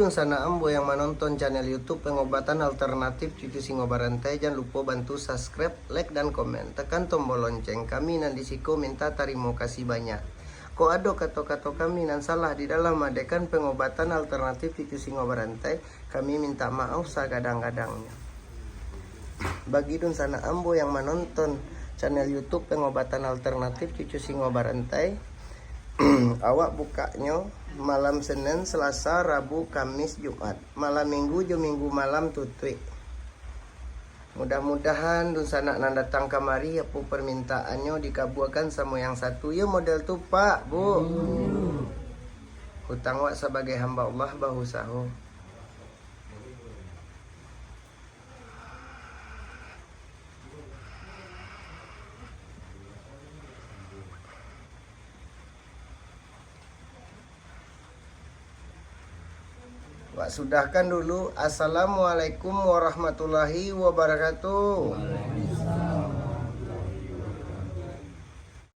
dong sana ambo yang menonton channel YouTube pengobatan alternatif cucu singo barantai, jangan lupa bantu subscribe, like dan komen. Tekan tombol lonceng. Kami nanti siko minta terima kasih banyak. Kok ada kata-kata kami nan salah di dalam adegan pengobatan alternatif cucu singo barantai, kami minta maaf segadang-gadangnya. Bagi dong sana ambo yang menonton channel YouTube pengobatan alternatif cucu singo barantai, awak bukanya malam Senin, Selasa, Rabu, Kamis, Jumat. Malam Minggu jo Minggu malam tutui. Mudah-mudahan dun sanak nan datang kamari apa permintaannya dikabulkan sama yang satu. Ya model tu Pak, Bu. Hutang wak sebagai hamba Allah bahusahu. Wak sudahkan dulu. Assalamualaikum warahmatullahi wabarakatuh.